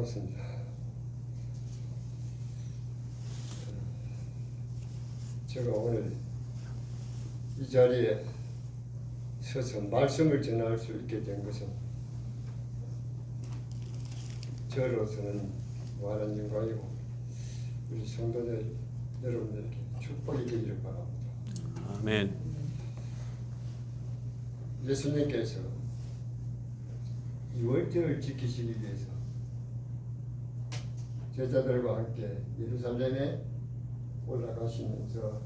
반갑습니다. 제가 오늘 이 자리에 서서 말씀을 전할 수 있게 된 것은 저로서는 무한한 영광이고 우리 성도들 여러분들에게 축복이 되기를 바랍니다. 아멘. 예수님께서 유월절을 지키시기 위해서 제자들과 함께 예루살렘에 올라가시면서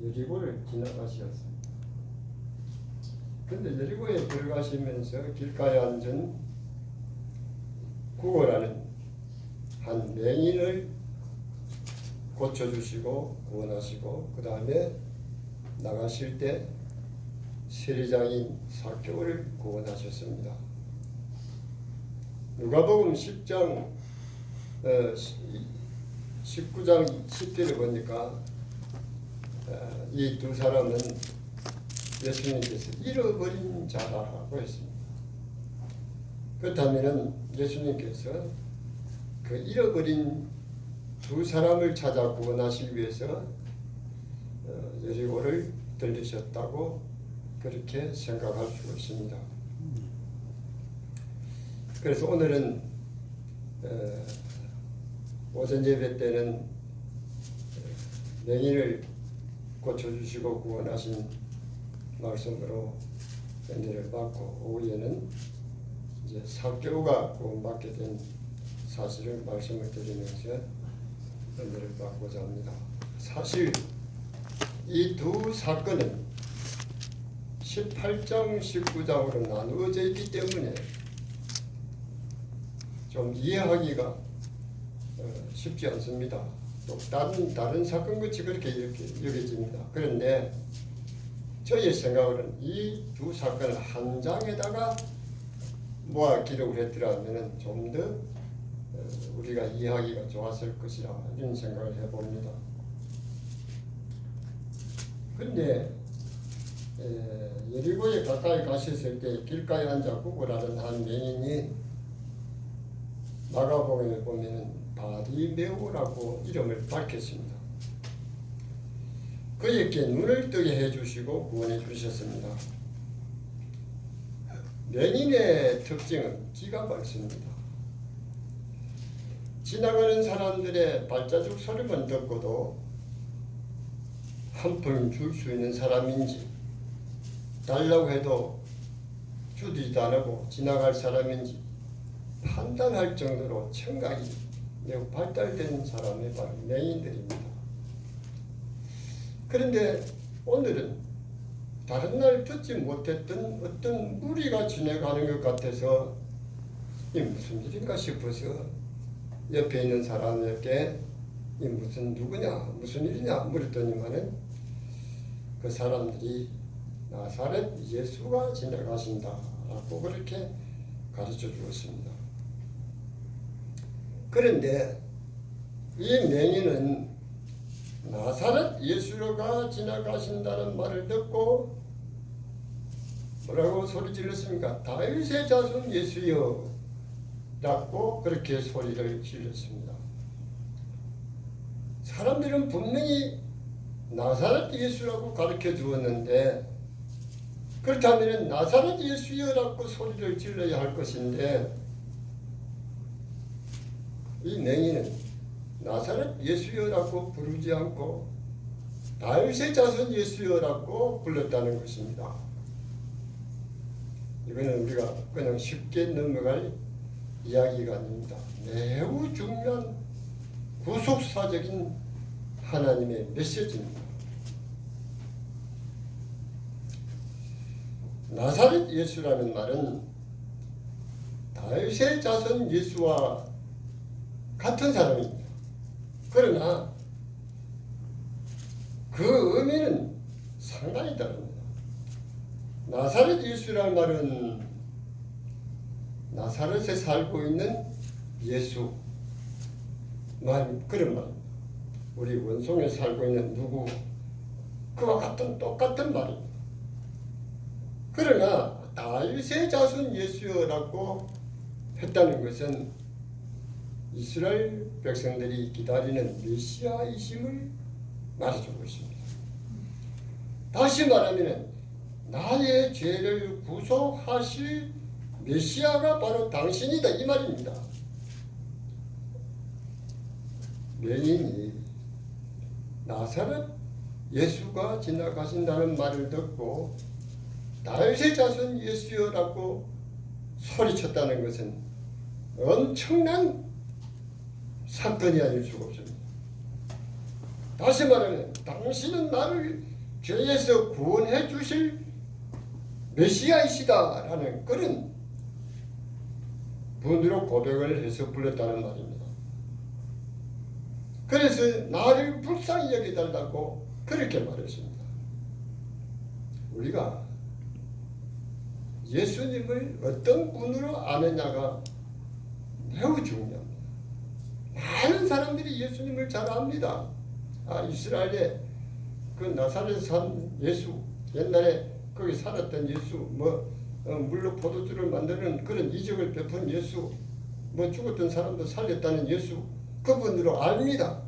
여리고를 지나가셨습니다. 그런데 여리고에 들어가시면서 길가에 앉은 구고라는 한 맹인을 고쳐주시고 구원하시고 그 다음에 나가실 때 세리장인 삭개오를 구원하셨습니다. 누가복음 10장 19장 10절에 보니까 이 두 사람은 예수님께서 잃어버린 자라고 했습니다. 그렇다면 예수님께서 그 잃어버린 두 사람을 찾아 구원하시기 위해서 여리고를 들리셨다고 그렇게 생각할 수 있습니다. 그래서 오늘은 오전 예배 때는 맹인을 고쳐주시고 구원하신 말씀으로 은혜를 받고 오후에는 이제 삭개오가 구원받게 된 사실을 말씀을 드리면서 은혜를 받고자 합니다. 사실 이 두 사건은 18장, 19장으로 나누어져 있기 때문에 좀 이해하기가 쉽지 않습니다. 또 다른 사건같이 그렇게 이렇게 여겨집니다. 그런데 저의 생각으로는 이 두 사건을 한 장에다가 모아 기록을 했더라면 좀 더 우리가 이해하기가 좋았을 것이라 이런 생각을 해봅니다. 그런데 여리고에 가까이 가셨을 때 길가에 앉아 구고라는 한 맹인이 마가복음에 보면은 바리메오라고 이름을 밝혔습니다. 그에게 눈을 뜨게 해주시고 구원해 주셨습니다. 맹인의 특징은 기가 밝습니다. 지나가는 사람들의 발자국 소리만 듣고도 한 푼 줄 수 있는 사람인지 달라고 해도 주지도 않고 지나갈 사람인지 판단할 정도로 청각이 매우 발달된 사람이 바로 맹인들입니다. 그런데 오늘은 다른 날 듣지 못했던 어떤 무리가 지나가는 것 같아서 이 무슨 일인가 싶어서 옆에 있는 사람에게 이 무슨 누구냐 무슨 일이냐 물었더니만은 그 사람들이 나사렛 예수가 지나가신다라고 그렇게 가르쳐 주었습니다. 그런데 이 맹인은 나사렛 예수가 지나가신다는 말을 듣고 뭐라고 소리 질렀습니까? 다윗의 자손 예수여 라고 그렇게 소리를 질렀습니다. 사람들은 분명히 나사렛 예수라고 가르쳐 주었는데 그렇다면 나사렛 예수여라고 소리를 질러야 할 것인데 이 맹인은 나사렛 예수여라고 부르지 않고 다윗의 자손 예수여라고 불렀다는 것입니다. 이거는 우리가 그냥 쉽게 넘어갈 이야기가 아닙니다. 매우 중요한 구속사적인 하나님의 메시지입니다. 나사렛 예수라는 말은 다윗의 자손 예수와 같은 사람입니다. 그러나 그 의미는 상당히 다릅니다. 나사렛 예수라는 말은 나사렛에 살고 있는 예수 그런 말입니다. 우리 원송에 살고 있는 누구 그와 같은 똑같은 말입니다. 그러나 다윗의 자손 예수여라고 했다는 것은 이스라엘 백성들이 기다리는 메시아이심을 말해주고 있습니다. 다시 말하면 나의 죄를 구속하실 메시아가 바로 당신이다 이 말입니다. 맹인이 나사렛 예수가 지나가신다는 말을 듣고 다윗의 자손 예수여라고 소리쳤다는 것은 엄청난 사건이 아닐 수가 없습니다. 다시 말하면 당신은 나를 죄에서 구원해 주실 메시아이시다라는 그런 분으로 고백을 해서 불렀다는 말입니다. 그래서 나를 불쌍히 여겨달라고 그렇게 말했습니다. 우리가 예수님을 어떤 분으로 아느냐가 매우 중요합니다. 많은 사람들이 예수님을 잘 압니다. 이스라엘에 그 나사렛 산 예수, 옛날에 거기 살았던 예수, 물로 포도주를 만드는 그런 이적을 베푼 예수, 죽었던 사람도 살렸다는 예수, 그분으로 압니다.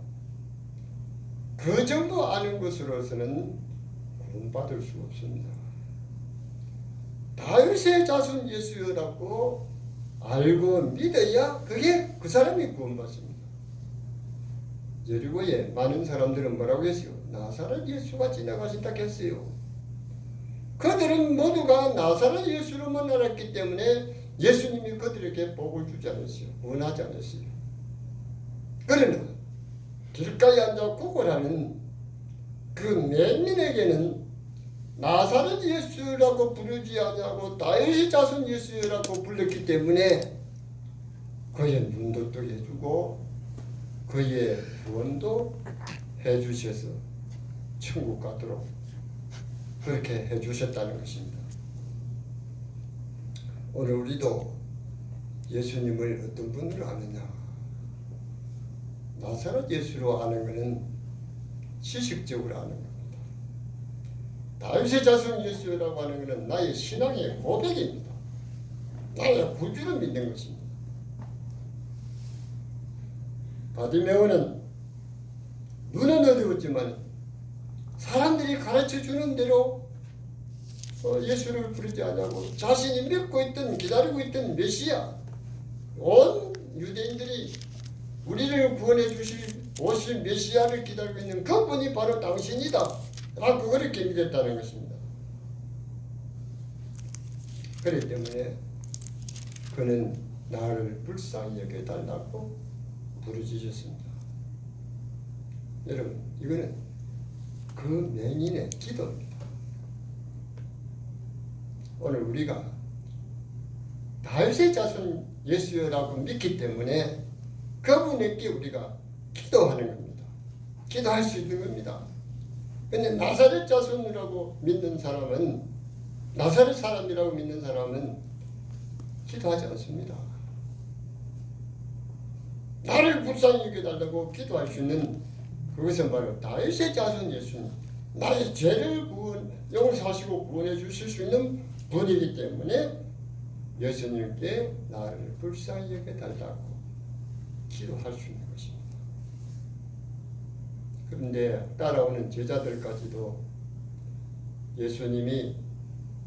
그 정도 아는 것으로서는 구원받을 수 없습니다. 다윗의 자손 예수라고 알고 믿어야 그게 그 사람이 구원받습니다. 여리고에 많은 사람들은 뭐라고 했어요? 나사렛 예수가 지나가신다 했어요. 그들은 모두가 나사렛 예수로만 알았기 때문에 예수님이 그들에게 복을 주지 않았어요. 구원하지 않았어요. 그러나 길가에 앉아 구걸하는 그 맹인에게는 나사렛 예수라고 부르지 아니하고 다윗의 자손 예수라고 불렀기 때문에 그의 눈도 뜨게 해주고 그의 구원도 해주셔서 천국 가도록 그렇게 해주셨다는 것입니다. 오늘 우리도 예수님을 어떤 분으로 아느냐? 나사렛 예수로 아는 것은 지식적으로 아는 겁니다. 다윗의 자손 예수라고 하는 것은 나의 신앙의 고백입니다. 나의 구주를 믿는 것입니다. 바디메오는 눈은 어두웠지만 사람들이 가르쳐주는 대로 예수를 부르지 않고 자신이 믿고 있던 기다리고 있던 메시아, 온 유대인들이 우리를 구원해 주실 오실 메시아를 기다리고 있는 그분이 바로 당신이다 라고 그렇게 믿었다는 것입니다. 그렇기 때문에 그는 나를 불쌍히 여겨달라고 부르짖었습니다. 여러분, 이거는 그 맹인의 기도입니다. 오늘 우리가 다윗의 자손 예수라고 믿기 때문에 그분에게 우리가 기도하는 겁니다. 기도할 수 있는 겁니다. 근데 나사렛 자손이라고 믿는 사람은, 나사렛 사람이라고 믿는 사람은 기도하지 않습니다. 나를 불쌍히 여겨달라고 기도할 수 있는 그것은 바로 다윗의 자손 예수님, 나의 죄를 용서하시고 구원해 주실 수 있는 분이기 때문에 예수님께 나를 불쌍히 여겨달라고 기도할 수 있는 것입니다. 그런데 따라오는 제자들까지도 예수님이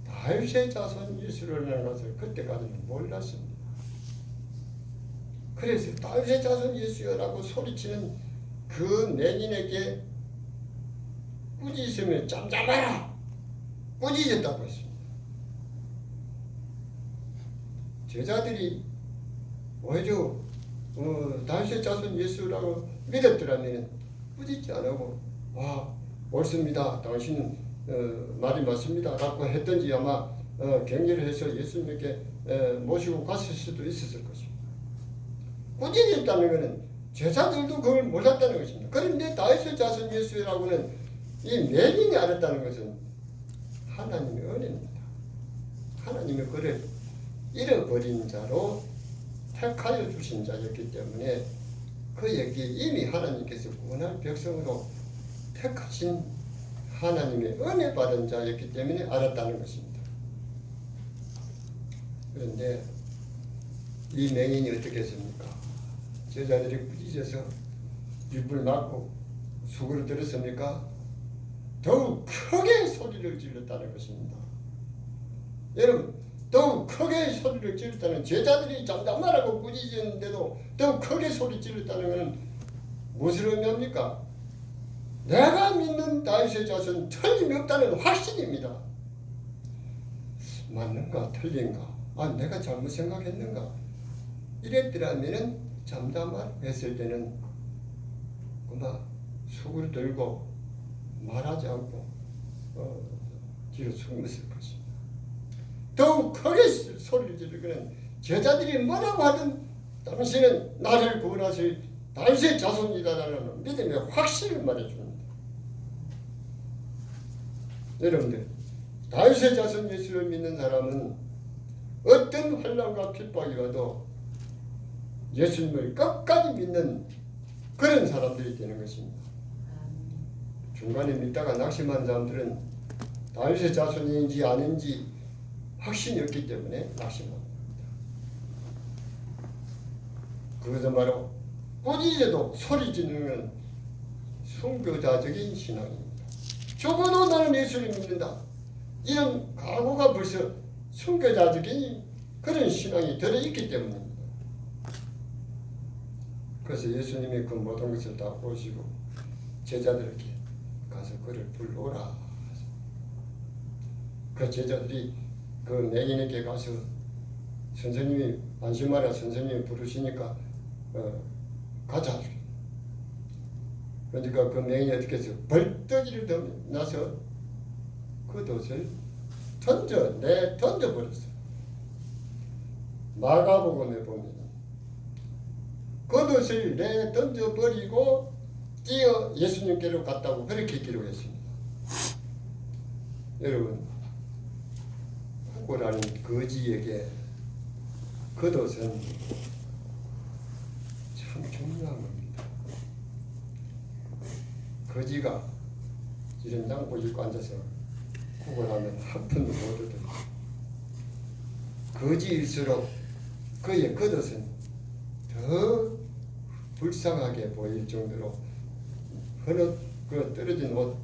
다윗의 자손 예수라는 것을 그때까지는 몰랐습니다. 그래서 다윗의 자손 예수라고 소리치는 그 맹인에게 꾸짖으며 잠잠하라! 꾸짖었다고 했습니다. 제자들이 오히려 다윗의 자손 예수라고 믿었더라면 꾸짖지 않고 옳습니다. 당신은 말이 맞습니다. 라고 했던지 아마 격려를 해서 예수님께 모시고 갔을 수도 있었을 것입니다. 꾸짖었다는 것은 제자들도 그걸 몰랐다는 것입니다. 그런데 다윗의 자손 예수라고는 이 맹인이 알았다는 것은 하나님의 은혜입니다. 하나님의 그를 잃어버린 자로 택하여 주신 자였기 때문에 그에게 이미 하나님께서 구원할 백성으로 택하신 하나님의 은혜 받은 자였기 때문에 알았다는 것입니다. 그런데 이 맹인이 어떻게 했습니까? 제자들이 꾸짖어서 입을 막고 수고를 들었습니까? 더욱 크게 소리를 질렀다는 것입니다. 여러분, 더욱 크게 소리를 질렀다는, 제자들이 잠잠하라고 꾸짖었는데도 더욱 크게 소리 질렀다는 것은 무엇을 의미합니까? 내가 믿는 다윗의 자손 틀림없다는 확신입니다. 맞는가 틀린가? 내가 잘못 생각했는가? 이랬더라면은 잠잠했을 때는 그만 속을 들고 말하지 않고 뒤로 숨었을 것입니다. 더욱 크게 소리를 지르고는 제자들이 뭐라고 하든 당신은 나를 구원하실 다윗의 자손이다라는 믿음의 확신을 말해줍니다. 여러분들, 다윗의 자손 예수를 믿는 사람은 어떤 환난과 핍박이 와도 예수님을 끝까지 믿는 그런 사람들이 되는 것입니다. 중간에 믿다가 낙심한 사람들은 다윗의 자손인지 아닌지 확신이 없기 때문에 낙심합니다. 그것은 바로 꾸짖어도 소리 지르는 건 순교자적인 신앙입니다. 적어도 나는 예수를 믿는다, 이런 각오가 벌써 순교자적인 그런 신앙이 들어있기 때문입니다. 그래서 예수님이 그 모든 것을 다 보시고 제자들에게 가서 그를 불러오라. 그 제자들이 그 맹인에게 가서 선생님이 안심하라, 선생님이 부르시니까 가자. 그러니까 그 맹인이 어떻게 해서 벌떡이를 나서 그 돛을 던져버렸어. 마가복음에 보면 그 돛을 던져버리고 뛰어 예수님께로 갔다고 그렇게 기록했습니다. 여러분, 구고라는 거지에게 그 돛은 참 중요한 겁니다. 거지가 이런 양복 입고 앉아서 구걸하면 한 푼도 못 얻어요. 거지일수록 그의 겉옷은 더 불쌍하게 보일 정도로 헌옷, 그 떨어진 옷,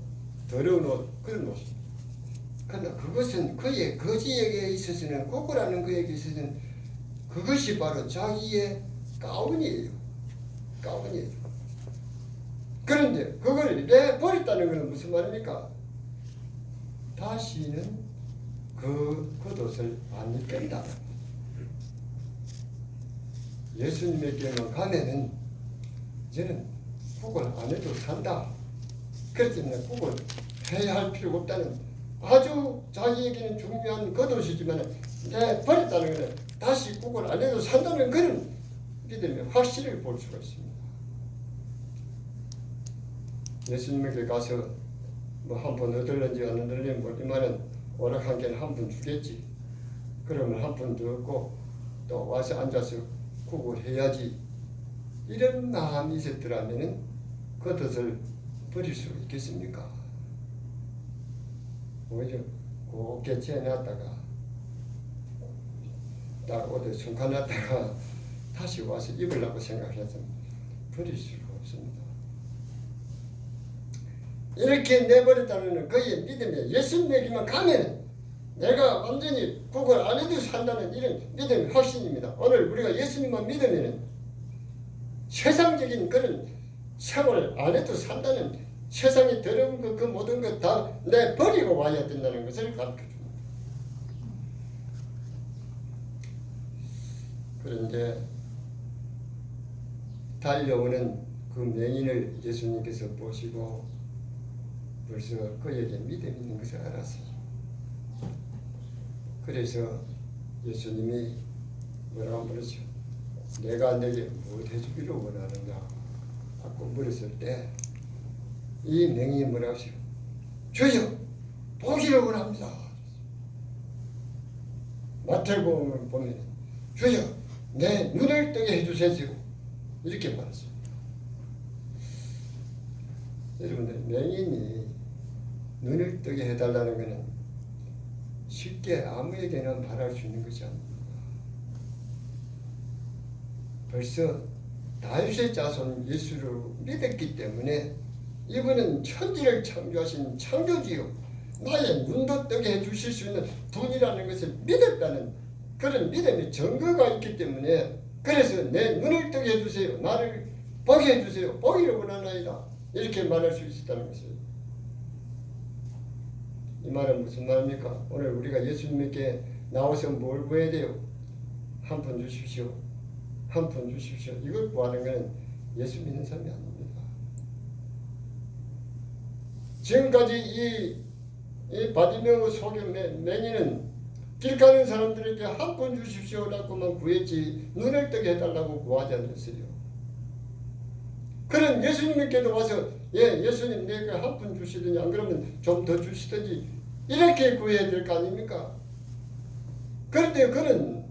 더러운 옷, 그런 옷입니다. 그러나 그것은 그의 거지에게 있어서는, 구걸하는 그에게 있어서는 그것이 바로 자기의 가운이에요. 그런데 그걸 내버렸다는 것은 무슨 말입니까? 다시는 그 겉옷을 안 입겠다. 예수님에게만 가면은 이제는 구걸 안 해도 산다. 그렇기 때문에 구걸 해야 할 필요가 없다는, 아주 자기에게는 중요한 겉옷이지만 내버렸다는 것은 다시 구걸 안 해도 산다는 그런 믿음의 확신을 볼 수가 있습니다. 예수님에게 가서 뭐 한 번 얻을는지 안 얻을는지 모르지만은 오락한 개는 한 번 주겠지. 그러면 한 번 더 얻고 또 와서 앉아서 구걸해야지, 이런 마음이 있었더라면은 그 뜻을 버릴 수 있겠습니까? 오히려 곱게 채워놨다가 딱 어디 숨겨놨다가 다시 와서 입으려고 생각해서 버릴 수가 없습니다. 이렇게 내버렸다는 그의 믿음에, 예수님에게만 가면 내가 완전히 구걸 안 해도 산다는 이런 믿음의 확신입니다. 오늘 우리가 예수님만 믿으면 세상적인 그런 생활을 안 해도 산다는, 세상에 더러운 그 모든 것 다 내버리고 와야 된다는 것을 가르쳐줍니다. 그런데 달려오는 그 맹인을 예수님께서 보시고 벌써 그에게 믿음이 있는 것을 알았어요. 그래서 예수님이 뭐라고 물으시오? 내가 내게 무엇 해주기를 원하느냐 하고 물었을 때 이 맹인이 뭐라고 하시오? 주여, 보기를 원합니다. 마태복음을 보면 주여, 내 눈을 뜨게 해주세요, 이렇게 말했습니다. 여러분들, 맹인이 눈을 뜨게 해달라는 것은 쉽게 아무에게나 말할 수 있는 것이 아닙니다. 벌써 다윗의 자손 예수를 믿었기 때문에 이분은 천지를 창조하신 창조주요 나의 눈도 뜨게 해주실 수 있는 분이라는 것을 믿었다는 그런 믿음의 증거가 있기 때문에 그래서 내 눈을 뜨게 해주세요. 나를 보게 해주세요. 보기를 원하나이다. 이렇게 말할 수 있었다는 것이에요. 이 말은 무슨 말입니까? 오늘 우리가 예수님께 나와서 뭘 구해야 돼요? 한 푼 주십시오. 한 푼 주십시오. 이걸 구하는 것은 예수 믿는 사람이 아닙니다. 지금까지 이 바디메오 소견 맹인은 길 가는 사람들에게 한 푼 주십시오라고만 구했지 눈을 뜨게 해달라고 구하지 않았어요. 그런 예수님께도 와서 예수님 내가 한 푼 주시더니 안 그러면 좀 더 주시든지 이렇게 구해야 될 거 아닙니까? 그런데 그는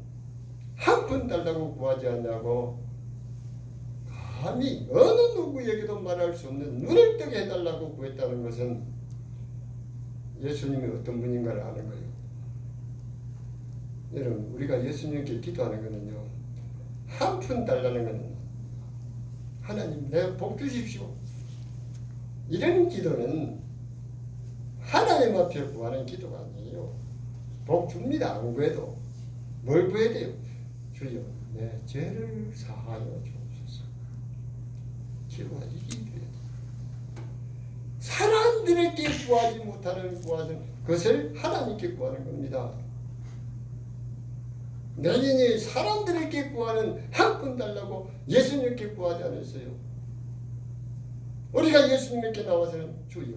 한 푼 달라고 구하지 않냐고 감히 어느 누구에게도 말할 수 없는 눈을 뜨게 해달라고 구했다는 것은 예수님이 어떤 분인가를 아는 거예요. 여러분 우리가 예수님께 기도하는 것은요 한 푼 달라는 것은 하나님 내가 복 주십시오 이런 기도는 하나님 앞에 구하는 기도가 아니에요. 복 줍니다. 안 구해도 뭘 구해야 돼요? 주여 내 죄를 사하여 주옵소서. 기도가 이게 돼요. 사람들에게 구하지 못하는 구하는 것을 하나님께 구하는 겁니다. 맹인이 사람들에게 구하는 한 푼 달라고 예수님께 구하지 않았어요. 우리가 예수님께 나와서는 주여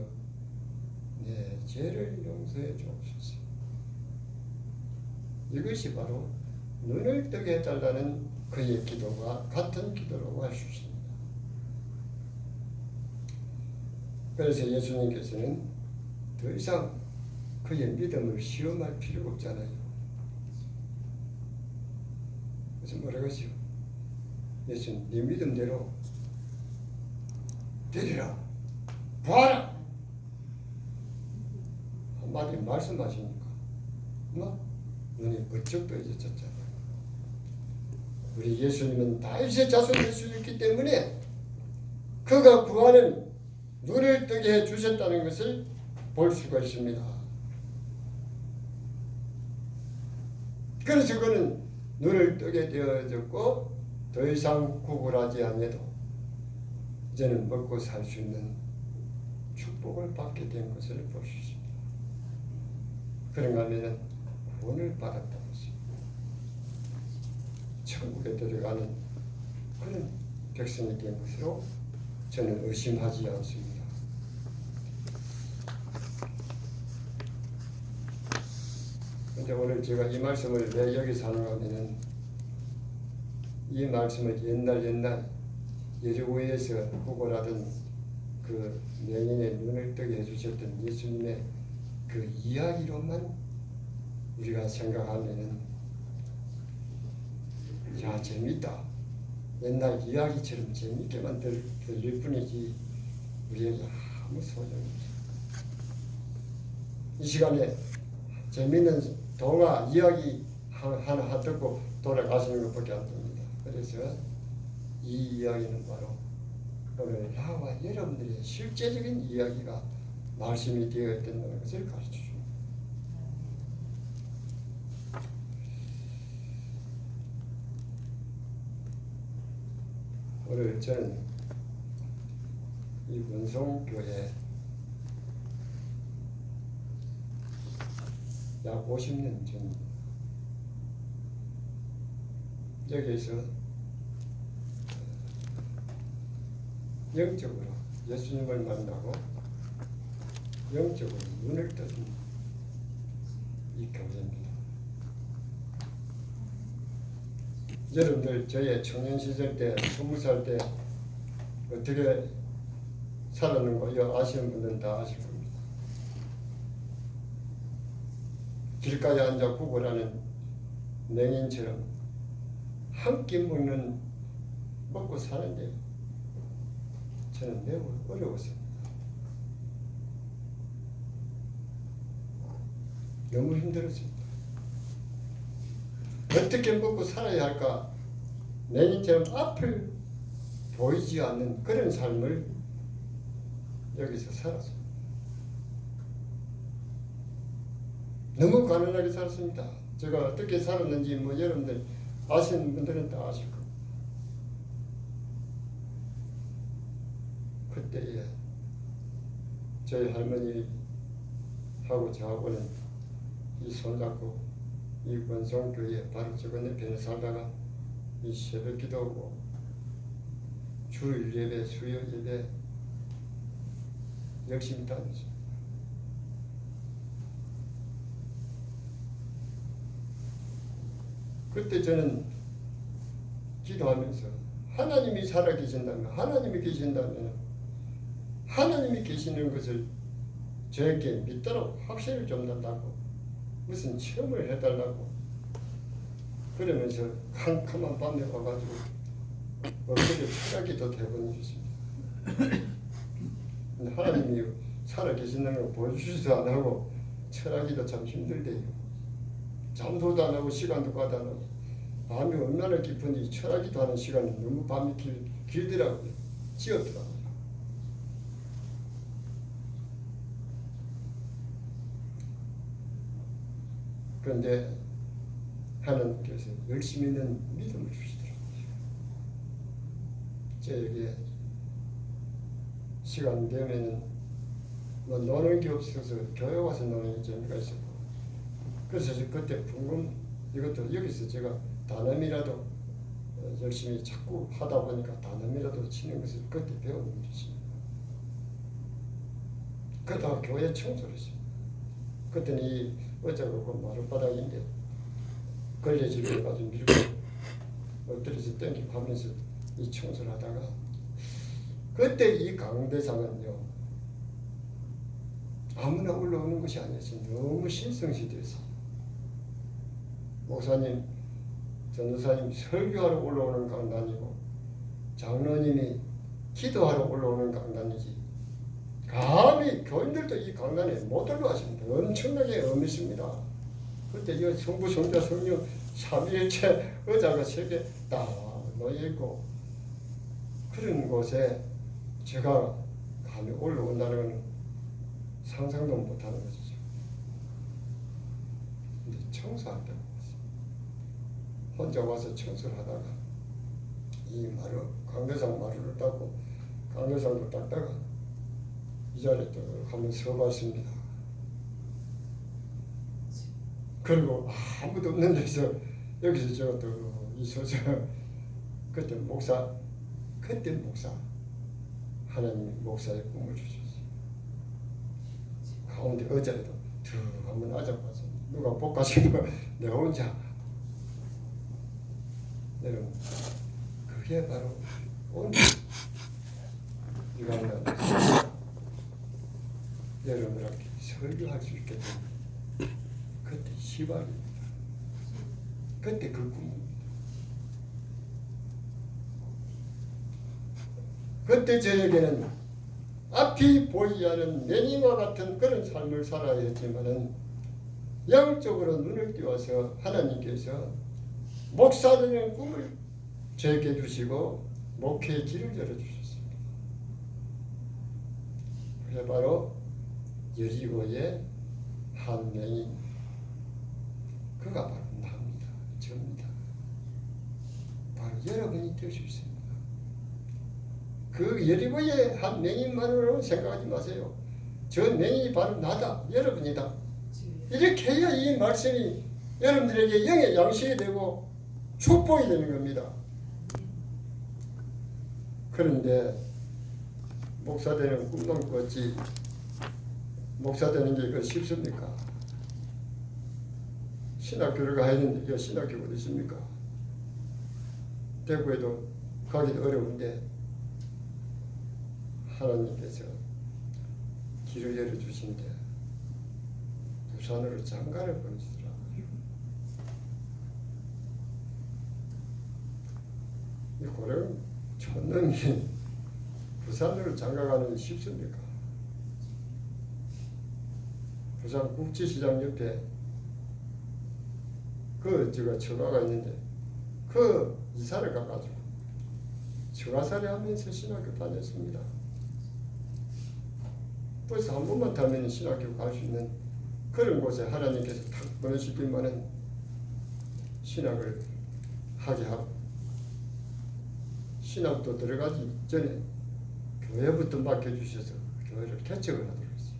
내 죄를 용서해 주옵소서. 이것이 바로 눈을 뜨게 해달라는 그의 기도가 같은 기도라고 할 수 있습니다. 그래서 예수님께서는 더 이상 그의 믿음을 시험할 필요가 없잖아요. 그래서 뭐라고 하시오? 예수님 네 믿음대로 되리라 보아라 한마디 말씀하시니까 눈이 번쩍 떠졌잖아요. 우리 예수님은 다윗의 자손일 수 있기 때문에 그가 구하는 눈을 뜨게 해주셨다는 것을 볼 수가 있습니다. 그래서 그는 눈을 뜨게 되어졌고 더 이상 구걸하지 않아도 이제는 먹고 살 수 있는 축복을 받게 된 것을 볼 수 있습니다. 그런가 하면 구원을 받았다는 것입니다. 천국에 들어가는 그런 백성이 된 것으로 저는 의심하지 않습니다. 그런데 오늘 제가 이 말씀을 왜 여기서 하는가 하면은 이 말씀을 옛날 예리고에서 구걸하던 그 맹인의 눈을 뜨게 해주셨던 예수님의 그 이야기로만 우리가 생각하면은 야 재밌다. 옛날 이야기처럼 재밌게만 들릴 뿐이지 우리에게 아무 소용이 없어. 이 시간에 재밌는 동화 이야기 하나 듣고 돌아가시는 것밖에 안 됩니다. 그래서 이 이야기는 바로 오늘 나와 여러분들의 실제적인 이야기가 말씀이 되어 있다는 것을 가르쳐 줍니다. 오늘 저는 이 원성교회 약 50년 전 여기에서 영적으로 예수님을 만나고 영적으로 눈을 뜬 이 교회입니다. 여러분들 저의 청년 시절 때 20살 때 어떻게 살았는가 아시는 분들은 다 아실 겁니다. 길가에 앉아 구걸하는 맹인처럼 한 끼 먹고 사는데 저는 매우 어려웠습니다. 너무 힘들었습니다. 어떻게 먹고 살아야 할까 맹인처럼 앞을 보이지 않는 그런 삶을 여기서 살았습니다. 너무 가난하게 살았습니다. 제가 어떻게 살았는지 뭐 여러분들 아시는 분들은 다 아실 겁니다. 그때에 저희 할머니하고 저하고는 이 손잡고 이 권성교회 바로 저 건너편에 살다가 이 새벽 기도하고 주일 예배, 수요 예배 열심히 다녔습니다. 그때 저는 기도하면서 하나님이 살아계신다면, 하나님이 계신다면, 하나님이 계시는 것을 저에게 믿도록 확신을 좀 난다고, 무슨 체험을 해달라고 그러면서 캄캄한 밤에 와가지고 엊그제 철학기도 대본해줬습니다. 근데 하나님이 살아계신다는 걸 보여주지도 안 하고 철학기도 참 힘들대요. 잠소도 안 하고 시간도 가도 안 하고 밤이 얼마나 깊은지 철학기도 하는 시간이 너무 밤이 길더라고요. 지었더라고요. 그런데 하나님께서 열심히 있는 믿음을 주시더라고요. 저에게 시간 되면은 뭐 노는 게 없어서 교회 와서 노는 게 재미가 있었고, 그래서 그때 풍금 이것도 여기서 제가 단음이라도 열심히 자꾸 하다 보니까 단음이라도 치는 것을 그때 배우는 것입니다. 그러다가 교회 청소를 했습니다. 그때는 이 어쩌고 그 마룻바닥인데 걸레질을 가지고 밀고 엎드려서 땡기고 하면서 이 청소를 하다가 그때 이 강대상은요 아무나 올라오는 것이 아니었어요. 너무 신성시대였어요. 목사님, 전도사님 설교하러 올라오는 강단이고 장로님이 기도하러 올라오는 강단이지 감히 교인들도 이 강단에 못 올라가십니다. 엄청나게 의미있습니다. 그때 이 성부, 성자, 성령 삼위일체 의자가 3개 딱 놓여있고 그런 곳에 제가 감히 올라온다는 건 상상도 못하는 것이죠. 근데 청소할 때가 왔어요. 혼자 와서 청소를 하다가 이 마루, 강대상 마루를 닦고 강대상도 닦다가 이 자리에 또 한번 서봤습니다. 그리고 아무도 없는 데서 여기서 제가 또 있어서 그때 목사 하나님이 목사의 꿈을 주셨어요. 가운데 의자에도 툭 한번 앉아봐서 누가 볶아주면 내가 혼자 여러분 그게 바로 오늘 이거는 여러분들한테 설교할 수 있게 된 그때 시발입니다. 그때 그 꿈입니다. 그때 저에게는 앞이 보이지 않은 맹인과 같은 그런 삶을 살아야 했지만은 영적으로 눈을 띄워서 하나님께서 목사되는 꿈을 저에게 주시고 목회의 길을 열어주셨습니다. 그게 바로 여리고의 한 맹인, 그가 바로 나입니다. 저입니다. 바로 여러분이 될 수 있습니다. 그 여리고의 한 맹인만으로 생각하지 마세요. 저 맹인이 바로 나다, 여러분이다. 이렇게 해야 이 말씀이 여러분들에게 영의 양식이 되고 축복이 되는 겁니다. 그런데 목사 되는 꿈만 꿨지 목사 되는 게 그 쉽습니까? 신학교를 가야 되는데 그 신학교가 어디 있습니까? 대구에도 가기도 어려운데 하나님께서 길을 열어주신데 부산으로 장가를 보내시더라고요. 이 고령 촌놈이 부산으로 장가가는 게 쉽습니까? 부산 국제시장 옆에 그 제가 처가가 있는데 그 이사를 가가지고 처가살이 하면서 신학교 다녔습니다. 버스 한 번만 타면 신학교 갈 수 있는 그런 곳에 하나님께서 탁 보내시기만은 신학을 하게 하고, 신학도 들어가기 전에 교회부터 맡겨주셔서 교회를 개척을 하도록 했어요.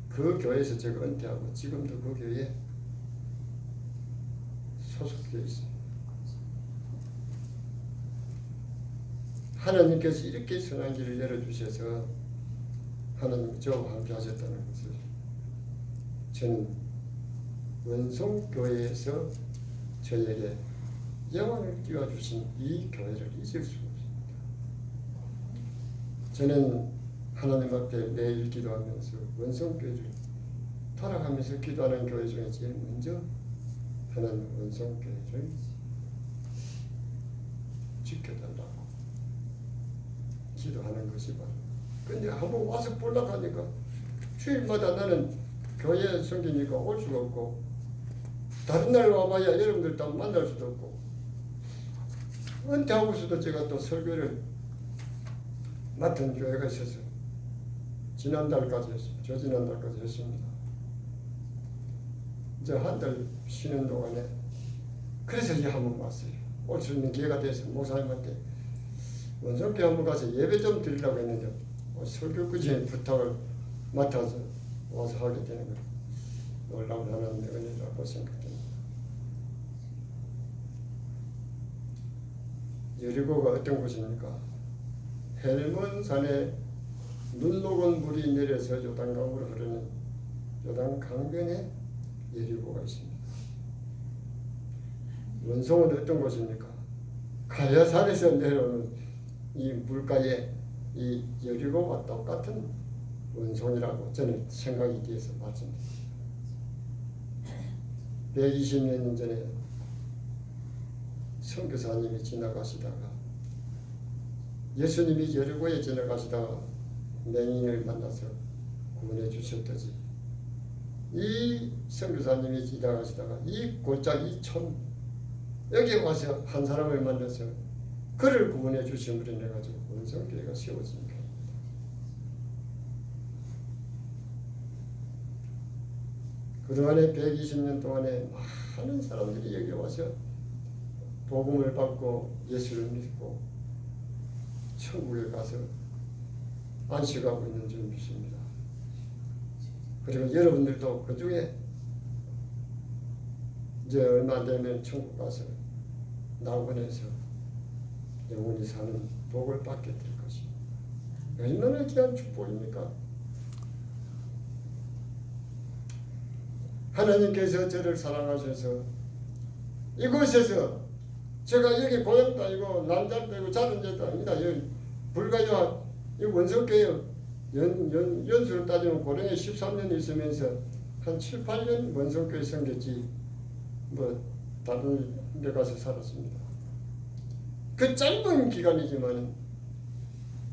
그 교회에서 제가 은퇴하고 지금도 그 교회에 소속되어 있습니다. 하나님께서 이렇게 선한 길을 열어주셔서 하나님 저와 함께 하셨다는 것을 저는 원성교회에서 저에게 영광을 띄워주신 이 교회를 잊을 수가 없습니다. 저는 하나님 앞에 매일 기도하면서 원성교회를 돌아가면서 기도하는 교회 중에 제일 먼저 하나님 원성교회를 지켜달라고 기도하는 것이 바로. 근데 한번 와서 보려고 하니까 주일마다 나는 교회에 섬기니까 올 수가 없고, 다른 날 와봐야 여러분들 다 만날 수도 없고, 은퇴하고서도 제가 또 설교를 맡은 교회가 있어서 지난달까지 했습니다. 저 지난달까지 했습니다. 이제 한 달 쉬는 동안에 그래서 이제 한번 왔어요. 올 수 있는 기회가 돼서 목사님한테 원성교회 한번 가서 예배 좀 드리려고 했는데 설교까지 부탁을 맡아서 와서 하게 되는 거 놀라운 하나님의 은혜라고 생각됩니다. 여리고가 어떤 곳입니까? 헬몬산에 눈 녹은 물이 내려서 요단강으로 흐르는 요단강변에 여리고가 있습니다. 원성은 어떤 곳입니까? 가야산에서 내려오는 이 물가에 이 여리고와 똑같은 원성이라고 저는 생각이 돼서 말씀드립니다. 120년 전에 선교사님이 지나가시다가 예수님이 여리고에 지나가시다가 맹인을 만나서 구원해 주셨듯이 이 선교사님이 지나가시다가 이 골짜기 이 촌 여기 와서 한 사람을 만나서 그를 구원해 주심으로 인해 가지고 원성교회가 세워집니다. 그동안에 120년 동안에 많은 사람들이 여기 와서 복음을 받고 예수를 믿고 천국에 가서 안식하고 있는 줄 믿습니다. 그리고 여러분들도 그 중에 이제 얼마 안 되면 천국 가서 낙원에서 영원히 사는 복을 받게 될 것입니다. 얼마나 귀한 축복입니까? 하나님께서 저를 사랑하셔서 이곳에서 제가 여기 고향도 아니고 남자도 아니고 자른 데도 아닙니다. 여기 불가요 이 원성교회 연수를 따지면 고령에 13년 있으면서 한 7, 8년 원성교회 섬겼지 뭐 다른 데 가서 살았습니다. 그 짧은 기간이지만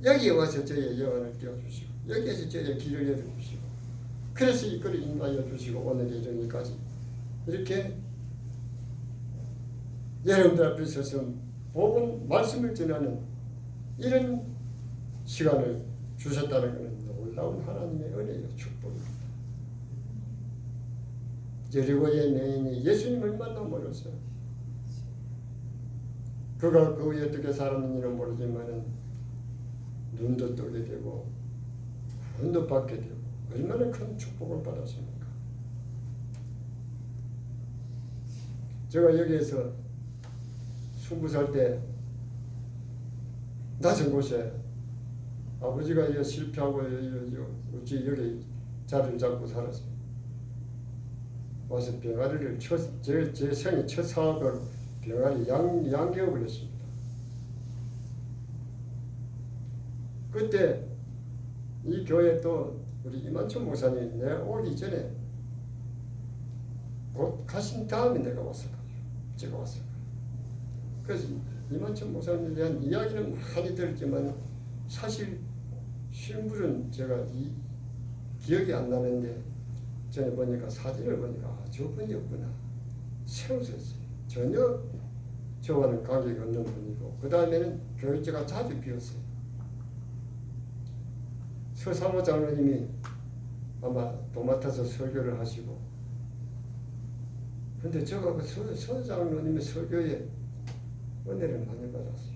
여기에 와서 저의 영혼을 띄워주시고 여기에서 저의 길을 열어주시고 그래서 이 글을 인하여 주시고 오늘 이르기까지 이렇게 여러분들 앞에 서서 복음 말씀을 전하는 이런 시간을 주셨다는 것은 놀라운 하나님의 은혜요 축복입니다. 여리고의 맹인이 예수님을 만나 멀어서 그가 그 후에 어떻게 살았는지는 모르지만 눈도 뜨게 되고 구원도 받게 되고 얼마나 큰 축복을 받았습니까? 제가 여기에서 20살 때 낮은 곳에 아버지가 실패하고 어찌 여기 자리를 잡고 살았어요. 와서 병아리를 제 생애 첫 사업을 병아리 양개업을 했습니다. 그때 이 교회 또 우리 이만춘 목사님 내가 오기 전에 곧 가신 다음에 내가 왔을 거예요. 제가 왔을 거예요. 그래서 이만춘 목사님에 대한 이야기는 많이 들었지만 사실 실물은 제가 기억이 안 나는데 전에 보니까 사진을 보니까 저분이었구나. 세우셨어요. 전혀 저와는 관계가 없는 분이고 그 다음에는 교회제가 자주 비었어요. 서사모 장로님이 아마 도맡아서 설교를 하시고 근데 제가 그 서 장로님의 설교에 은혜를 많이 받았어요.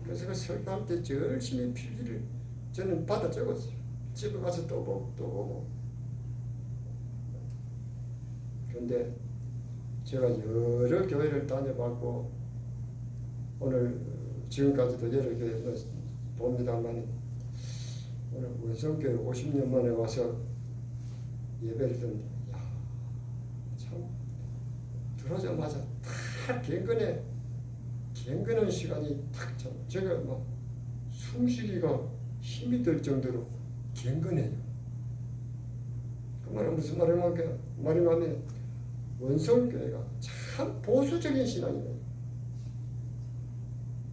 그래서 그 설교할 때 열심히 필기를 저는 받아 적었어요. 집에 가서 또 보고 또 보고. 그런데 제가 여러 교회를 다녀봤고 오늘 지금까지도 여러 교회 봅니다만 오늘 원성교회 50년 만에 와서 예배를 듣는데 참 들어오자마자 다 경건한 시간이 탁 참 제가 막 숨쉬기가 힘이 들 정도로 경건해요. 그 말은 무슨 말이냐면 원성교회가 참 보수적인 신앙이에요.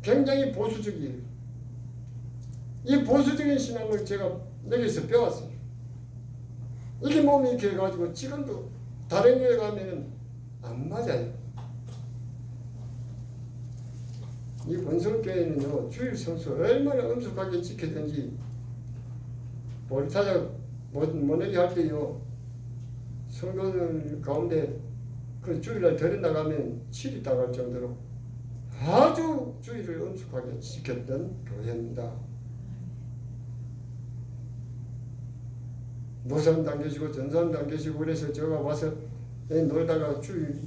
굉장히 보수적이에요. 이 보수적인 신앙을 제가 여기서 배웠어요. 이게 몸이 이렇게 해가지고 지금도 다른 교회 가면은 안 맞아요. 이 원성교회는요, 주일 성수 얼마나 엄숙하게 지키든지 볼타자 모내기 할 때요, 성도들 가운데 그 주일날 들여 나가면 치리 당할 정도로 아주 주일을 엄숙하게 지켰던 교회입니다. 노사님도 안 계시고 전사님도 안 계시고 그래서 제가 와서 놀다가 주일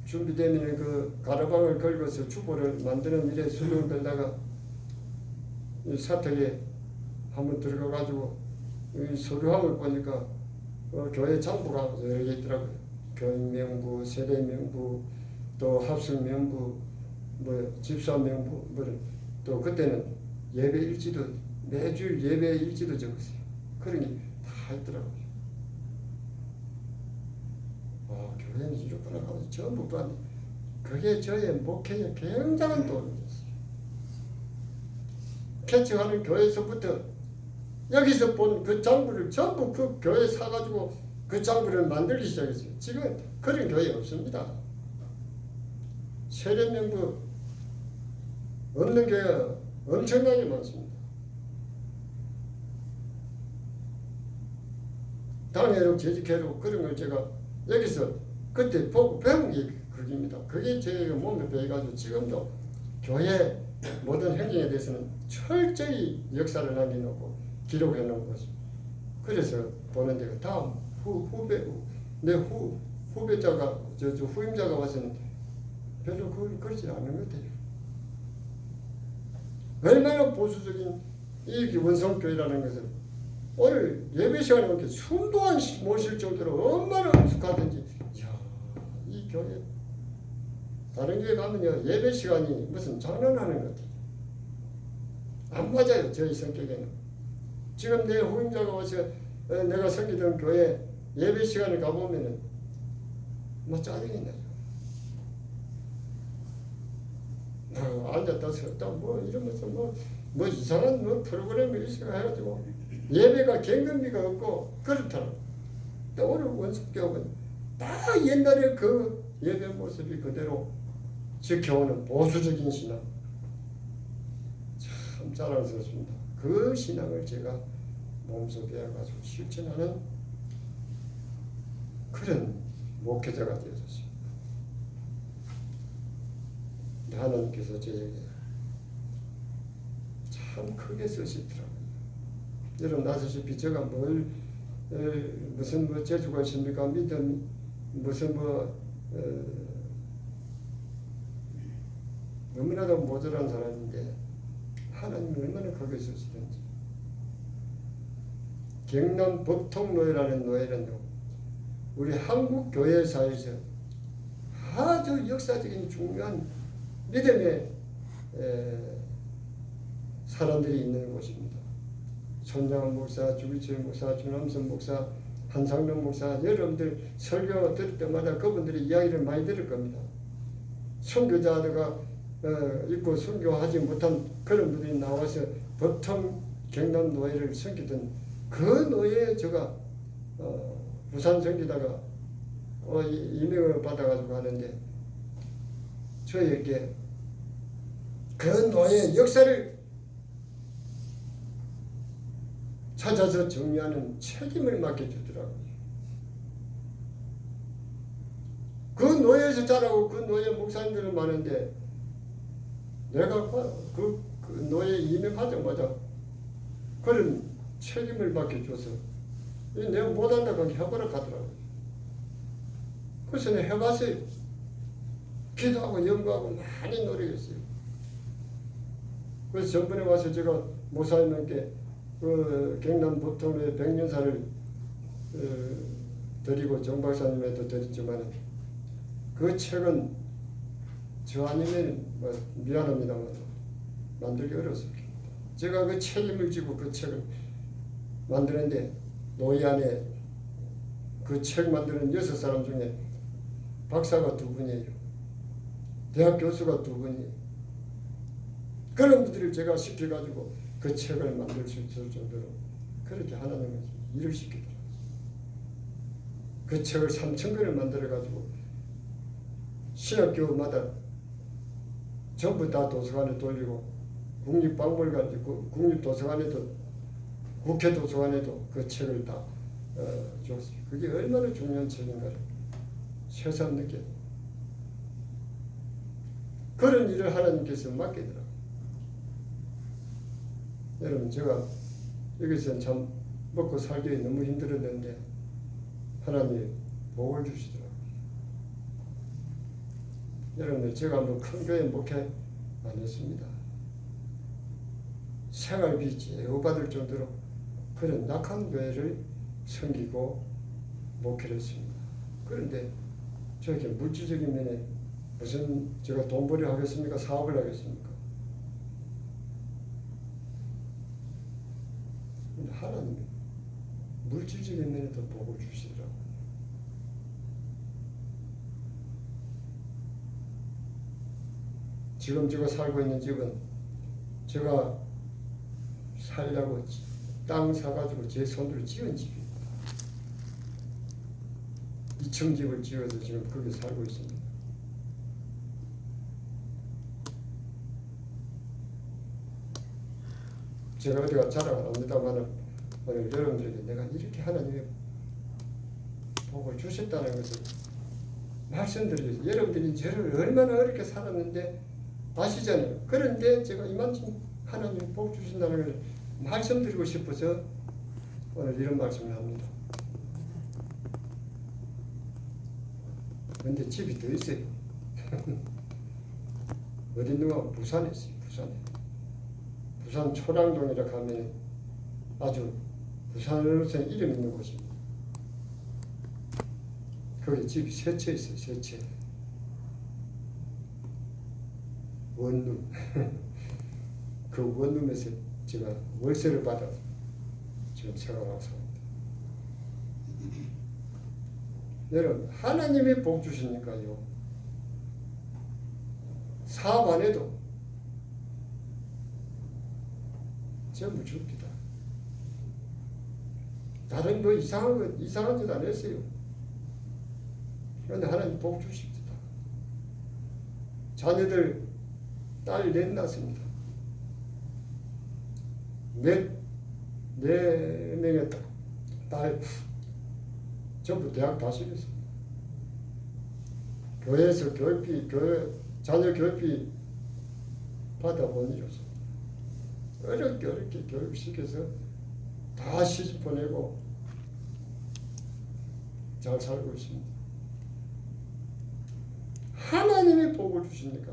준비되면 그 가라방을 걸고서 주보를 만드는 일에 수능을 들다가 사택에 한번 들어가가지고 서류함을 보니까 교회 장부가 여러 개 있더라고요. 교인명부, 세례명부, 또 합숙명부, 뭐 집사명부, 또 그때는 예배 일지도 매주 예배 일지도 적었어요. 그러니 다 있더라고요. 교회는 이렇구나 하고 전부 봤는데 그게 저의 목회에 굉장한 도움이 됐어요. 개척하는 교회에서부터 여기서 본 그 장부를 전부 그 교회에 사가지고 그 장부를 만들기 시작했어요. 지금 그런 교회 없습니다. 세례명부 없는 교회가 엄청나게 많습니다. 당회로 재직회로 그런 걸 제가 여기서 그때 보고 배운 게 그겁니다. 그게 제 몸에 배어가지고 지금도 교회 모든 행정에 대해서는 철저히 역사를 남겨놓고 기록해 놓은 것입니다. 그래서 보는 데가 다음 후배자가 저 후임자가 와서는 별로 그러지 않은 것 같아요. 얼마나 보수적인 이 원성교회라는 것은 오늘 예배 시간에 이렇게 숨도 안 못 쉴 정도로 얼마나 엄숙하든지, 이야, 이 교회 다른 교회 가면요 예배 시간이 무슨 장난하는 것 같아요. 안 맞아요. 저희 성격에는. 지금 내 후임자가 와서 내가 섬기던 교회 예배 시간에 가보면은 뭐 짜증이 나요. 앉았다 섰다 뭐 이러면서 뭐 이상한 프로그램을 해가지고 예배가 경건비가 없고 그렇더라고. 또 오늘 원숙교육은 다 옛날에 그 예배 모습이 그대로 지켜오는 보수적인 신앙. 참 자랑스럽습니다. 그 신앙을 제가 몸소 배워가지고 실천하는 그런 목회자가 되었습니다. 하나님께서 저에게 참 크게 쓰시더라고요. 여러분 아시다시피 제가 무슨 재주가 있습니까? 믿음 무슨 너무나도 모자란 사람인데 하나님이 얼마나 크게 쓰시는지. 경남 법통노예라는 노예는요, 우리 한국 교회사에서 아주 역사적인 중요한 믿음의 사람들이 있는 곳입니다. 손장원 목사, 주기철 목사, 주남선 목사, 한상동 목사, 여러분들 설교 들을 때마다 그분들의 이야기를 많이 들을 겁니다. 선교자가 있고 선교하지 못한 그런 분들이 나와서 보통 경남 노예를 섬기던 그 노예에 제가 부산 섬기다가 임명을 받아가지고 하는데 저에게 그 노예의 역사를 찾아서 정리하는 책임을 맡겨주더라고요. 그 노예에서 자라고 그 노예 목사님들은 많은데 내가 그 노예 임명하자마자 그런 책임을 맡겨줘서 내가 못한다고 해보라 하더라고요. 그래서 내가 해봤어요. 기도하고 연구하고 많이 노력했어요. 그래서 전번에 와서 제가 목사님께 그 경남 보통의 백년사를 드리고 정 박사님에도 드렸지만 그 책은 저 아니면 미안합니다만 만들기 어렵습니다. 제가 그 책임을 지고 그 책을 만드는데 노예 안에 그 책 만드는 6사람 중에 박사가 2분이에요. 대학 교수가 2분이에요. 그런 분들을 제가 시켜가지고 그 책을 만들 수 있을 정도로 그렇게 하나님은 일을 시키더라고요. 그 책을 3,000권을 만들어가지고 신학교마다 전부 다 도서관에 돌리고 국립박물관, 국립도서관에도 국회 도서관에도 그 책을 다 줬어요. 그게 얼마나 중요한 책인가를 새삼 느껴요. 그런 일을 하나님께서 맡기더라고요. 여러분 제가 여기서 참 먹고 살기 너무 힘들었는데 하나님이 복을 주시더라고요. 여러분들 제가 뭐 큰 교회 목회 안 했습니다. 생활비 제어받을 정도로 그런 낙한 교회를 섬기고 목회를 했습니다. 그런데 저렇게 물질적인 면에 무슨 제가 돈벌이 하겠습니까? 사업을 하겠습니까? 근데 하나님이 물질적인 면에도 복을 주시더라고요. 지금 제가 살고 있는 집은 제가 살려고 땅 사가지고 제 손으로 지은 집입니다. 2층 집을 지어서 지금 거기 살고 있습니다. 제가 어디가 자랑 안 합니다만 오늘 여러분들에게 내가 이렇게 하나님의 복을 주셨다는 것을 말씀드리겠습니다. 여러분들이 저를 얼마나 어렵게 살았는데 아시잖아요. 그런데 제가 이만큼 하나님 복 주신다는 걸 말씀드리고 싶어서 오늘 이런 말씀을 합니다. 그런데 집이 더 있어요. 어디 누가 부산에 있어요. 부산 초량동이라 가면 아주 부산으로서는 이름 있는 곳입니다. 거기 집이 3채 있어요. 3채. 원룸. 그 원룸에서 제가 월세를 받아서 지금 생활하고 삽니다. 여러분 하나님이 복 주시니까요. 사업 안 해도 전부 줍니다. 다른 뭐 이상한 짓 안 했어요. 그런데 하나님 복 주십니다. 자녀들 딸 4 낳았습니다. 4명의 딸 전부 대학 다시겠습니다. 교회에서 교육비, 자녀 교육비 받아본 일이 없습니다. 어렵게 교육시켜서 다 시집 보내고 잘 살고 있습니다. 하나님이 복을 주시니까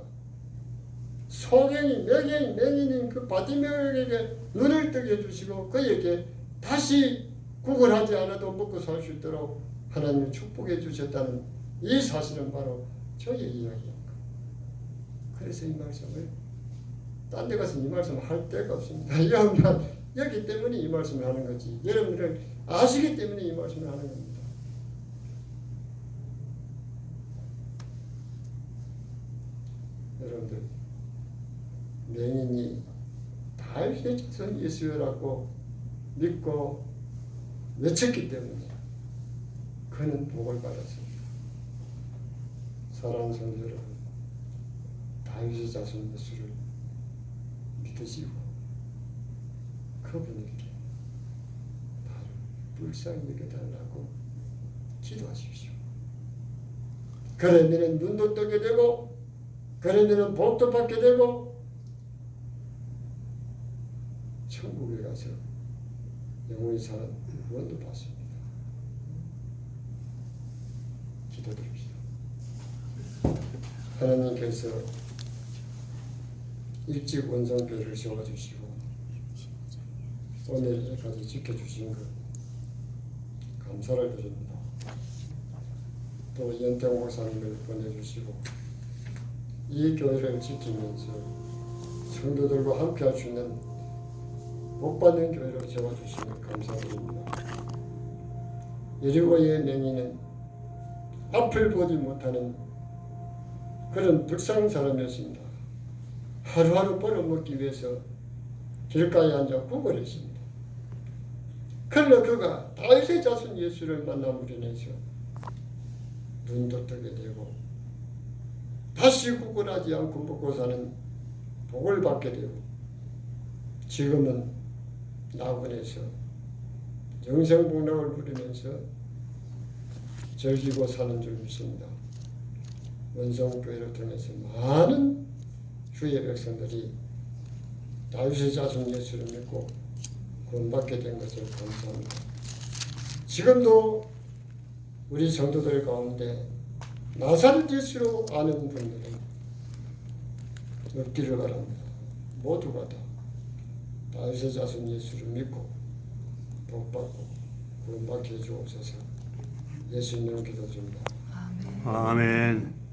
소경이, 맹인인 그 바디메어에게 눈을 뜨게 해주시고 그에게 다시 구걸하지 않아도 먹고 살 수 있도록 하나님이 축복해 주셨다는 이 사실은 바로 저의 이야기입니다. 그래서 이 말씀을 딴 데 가서 이 말씀을 할 데가 없습니다. 여기 때문에 이 말씀을 하는 거지. 여러분들 아시기 때문에 이 말씀을 하는 겁니다. 여러분들 맹인이 다 이렇게 예수라고 믿고 외쳤기 때문에 그는 복을 받았습니다. 사랑하는 성도 여러분, 다윗의 자손 예수를 믿으시고 그분에게 나를 불쌍히 여겨달라고 기도하십시오. 그러면 눈도 뜨게 되고 그러면 복도 받게 되고 천국에 가서 영원히 사는 구원도 받습니다. 기도드립시다. 하나님께서 일찍 원성교회를 세워주시고 오늘까지 지켜주신 것 감사를 드립니다. 또 연택 목사님을 보내주시고 이 교회를 지키면서 성도들과 함께 할 수 있는 복받는 교회로 세워주시면 감사드립니다. 여리고의 맹인은 앞을 보지 못하는 그런 불쌍한 사람이었습니다. 하루하루 벌어먹기 위해서 길가에 앉아 구걸했습니다. 그러나 그가 다윗의 자손 예수를 만남으로 인해서 눈도 뜨게 되고 다시 구걸하지 않고 먹고 사는 복을 받게 되고 지금은 낙원에서 영생복락을 누리면서 즐기고 사는 줄 믿습니다. 원성교회를 통해서 많은 주의 백성들이 다윗의 자손 예수를 믿고 구원받게 된 것을 감사합니다. 지금도 우리 성도들 가운데 나사렛 예수로 아는 분들은 없기를 바랍니다. 모두가 다 다윗의 자손 예수를 믿고 복받고 구원받게 해주옵소서. 예수님 기도드립니다. 아멘.